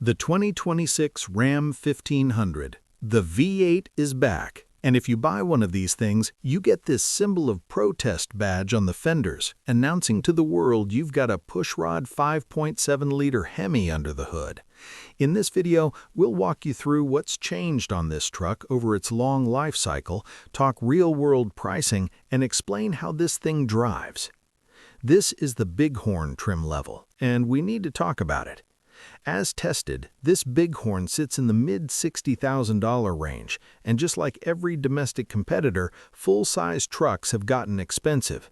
The 2026 Ram 1500. The V8 is back. And if you buy one of these things, you get this symbol of protest badge on the fenders, announcing to the world you've got a pushrod 5.7-liter Hemi under the hood. In this video, we'll walk you through what's changed on this truck over its long life cycle, talk real-world pricing, and explain how this thing drives. This is the Bighorn trim level, and we need to talk about it. As tested, this Bighorn sits in the mid-$60,000 range, and just like every domestic competitor, full-size trucks have gotten expensive.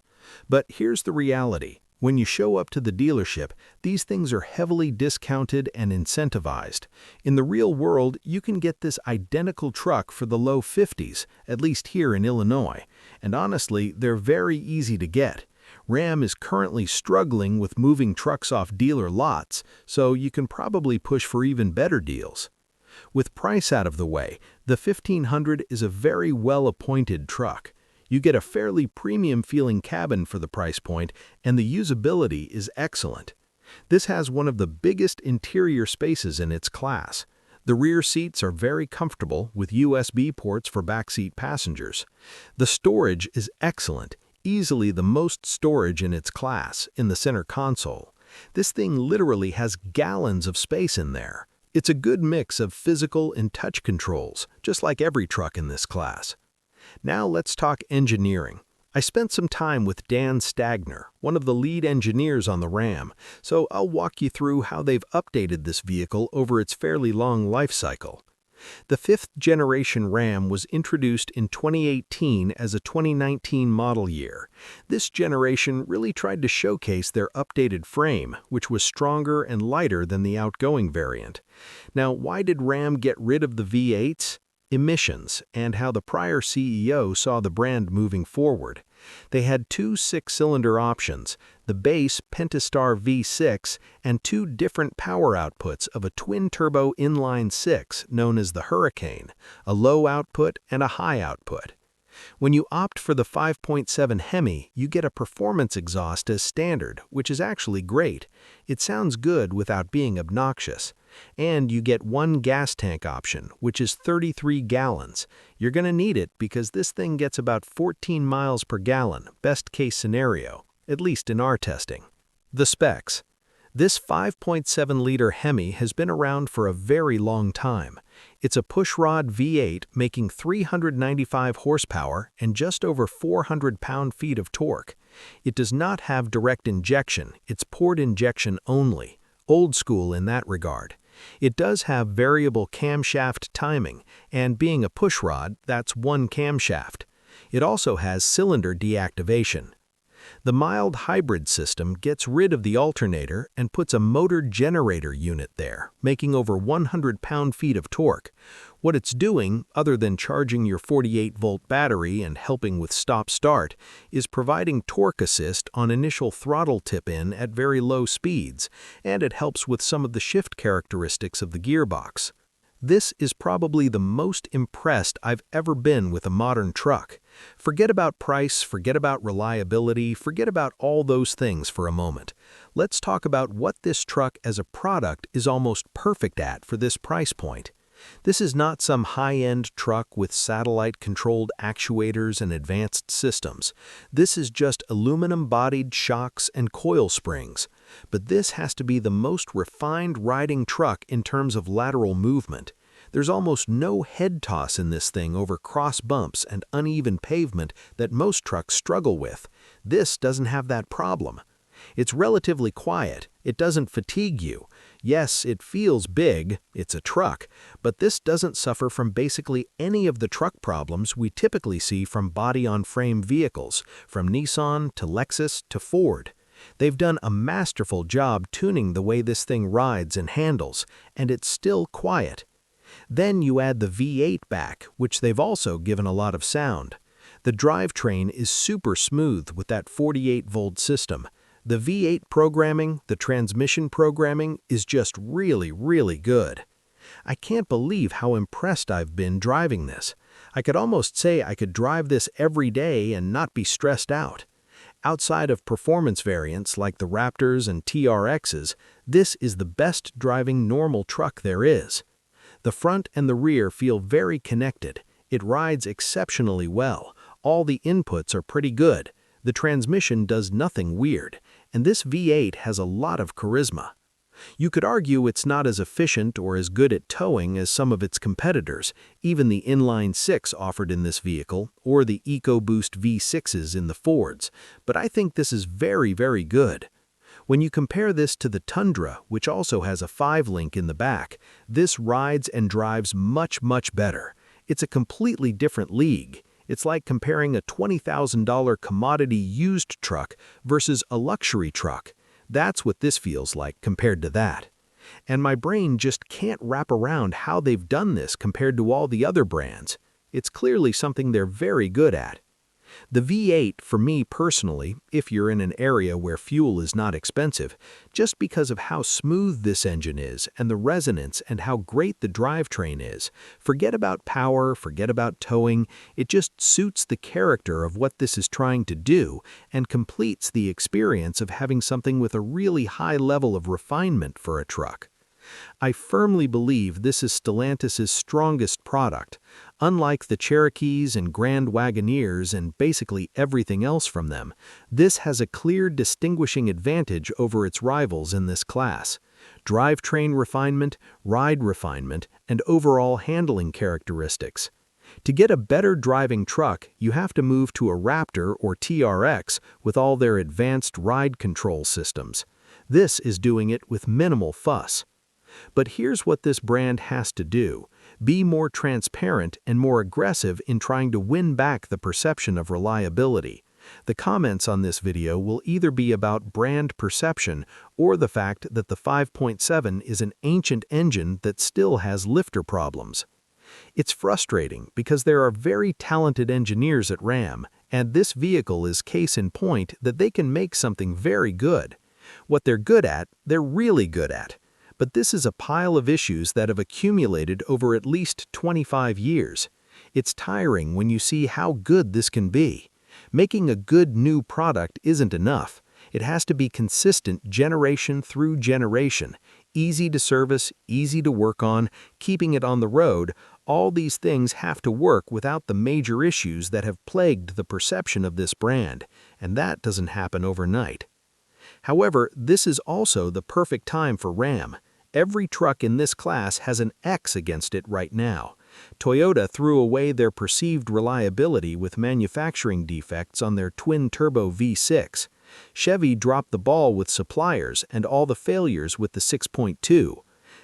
But here's the reality. When you show up to the dealership, these things are heavily discounted and incentivized. In the real world, you can get this identical truck for the low 50s, at least here in Illinois, and honestly, they're very easy to get. Ram is currently struggling with moving trucks off dealer lots, so you can probably push for even better deals. With price out of the way, the 1500 is a very well-appointed truck. You get a fairly premium-feeling cabin for the price point, and the usability is excellent. This has one of the biggest interior spaces in its class. The rear seats are very comfortable with USB ports for backseat passengers. The storage is excellent. Easily the most storage in its class, in the center console. This thing literally has gallons of space in there. It's a good mix of physical and touch controls, just like every truck in this class. Now let's talk engineering. I spent some time with Dan Stagner, one of the lead engineers on the Ram, so I'll walk you through how they've updated this vehicle over its fairly long life cycle. The fifth-generation Ram was introduced in 2018 as a 2019 model year. This generation really tried to showcase their updated frame, which was stronger and lighter than the outgoing variant. Now, why did Ram get rid of the V8s? Emissions, and how the prior CEO saw the brand moving forward. They had two six-cylinder options, the base Pentastar V6 and two different power outputs of a twin-turbo inline-six known as the Hurricane, a low output and a high output. When you opt for the 5.7 Hemi, you get a performance exhaust as standard, which is actually great. It sounds good without being obnoxious. And you get one gas tank option, which is 33 gallons. You're going to need it because this thing gets about 14 miles per gallon, best case scenario, at least in our testing. The specs. This 5.7-liter Hemi has been around for a very long time. It's a pushrod V8 making 395 horsepower and just over 400 pound-feet of torque. It does not have direct injection, it's port injection only, old school in that regard. It does have variable camshaft timing, and being a pushrod, that's one camshaft. It also has cylinder deactivation. The mild hybrid system gets rid of the alternator and puts a motor generator unit there, making over 100 pound-feet of torque. What it's doing, other than charging your 48-volt battery and helping with stop-start, is providing torque assist on initial throttle tip-in at very low speeds, and it helps with some of the shift characteristics of the gearbox. This is probably the most impressed I've ever been with a modern truck. Forget about price, forget about reliability, forget about all those things for a moment. Let's talk about what this truck as a product is almost perfect at for this price point. This is not some high-end truck with satellite-controlled actuators and advanced systems. This is just aluminum-bodied shocks and coil springs. But this has to be the most refined riding truck in terms of lateral movement. There's almost no head toss in this thing over cross bumps and uneven pavement that most trucks struggle with. This doesn't have that problem. It's relatively quiet. It doesn't fatigue you. Yes, it feels big, it's a truck, but this doesn't suffer from basically any of the truck problems we typically see from body-on-frame vehicles, from Nissan to Lexus to Ford. They've done a masterful job tuning the way this thing rides and handles, and it's still quiet. Then you add the V8 back, which they've also given a lot of sound. The drivetrain is super smooth with that 48-volt system. The V8 programming, the transmission programming, is just really, really good. I can't believe how impressed I've been driving this. I could almost say I could drive this every day and not be stressed out. Outside of performance variants like the Raptors and TRXs, This is the best driving normal truck there is. The front and the rear feel very connected. It rides exceptionally well. All the inputs are pretty good. The transmission does nothing weird, and this V8 has a lot of charisma. You could argue it's not as efficient or as good at towing as some of its competitors, even the inline-six offered in this vehicle or the EcoBoost V6s in the Fords, but I think this is very, very good. When you compare this to the Tundra, which also has a 5-link in the back, this rides and drives much, much better. It's a completely different league. It's like comparing a $20,000 commodity used truck versus a luxury truck. That's what this feels like compared to that. And my brain just can't wrap around how they've done this compared to all the other brands. It's clearly something they're very good at. The V8, for me personally, if you're in an area where fuel is not expensive, just because of how smooth this engine is and the resonance and how great the drivetrain is, forget about power, forget about towing, it just suits the character of what this is trying to do and completes the experience of having something with a really high level of refinement for a truck. I firmly believe this is Stellantis' strongest product. Unlike the Cherokees and Grand Wagoneers and basically everything else from them, this has a clear distinguishing advantage over its rivals in this class. Drivetrain refinement, ride refinement, and overall handling characteristics. To get a better driving truck, you have to move to a Raptor or TRX with all their advanced ride control systems. This is doing it with minimal fuss. But here's what this brand has to do: be more transparent and more aggressive in trying to win back the perception of reliability. The comments on this video will either be about brand perception or the fact that the 5.7 is an ancient engine that still has lifter problems. It's frustrating because there are very talented engineers at Ram, and this vehicle is case in point that they can make something very good. What they're good at, they're really good at. But this is a pile of issues that have accumulated over at least 25 years. It's tiring when you see how good this can be. Making a good new product isn't enough. It has to be consistent generation through generation, easy to service, easy to work on, keeping it on the road. All these things have to work without the major issues that have plagued the perception of this brand, and that doesn't happen overnight. However, this is also the perfect time for Ram. Every truck in this class has an X against it right now. Toyota threw away their perceived reliability with manufacturing defects on their twin-turbo V6. Chevy dropped the ball with suppliers and all the failures with the 6.2.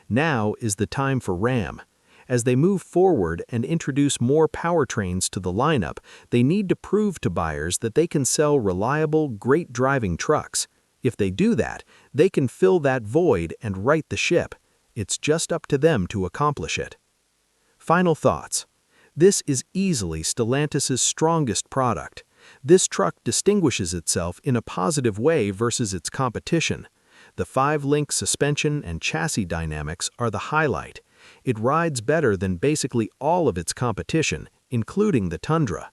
Now is the time for Ram. As they move forward and introduce more powertrains to the lineup, they need to prove to buyers that they can sell reliable, great driving trucks. If they do that, they can fill that void and right the ship. It's just up to them to accomplish it. Final thoughts. This is easily Stellantis' strongest product. This truck distinguishes itself in a positive way versus its competition. The 5-link suspension and chassis dynamics are the highlight. It rides better than basically all of its competition, including the Tundra.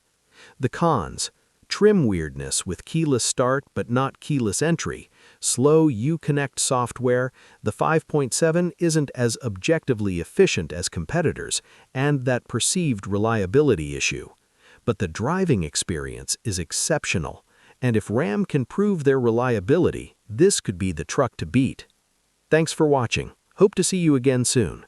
The cons: trim weirdness with keyless start but not keyless entry, slow Uconnect software, the 5.7 isn't as objectively efficient as competitors, and that perceived reliability issue. But the driving experience is exceptional, and if Ram can prove their reliability, this could be the truck to beat. Thanks for watching. Hope to see you again soon.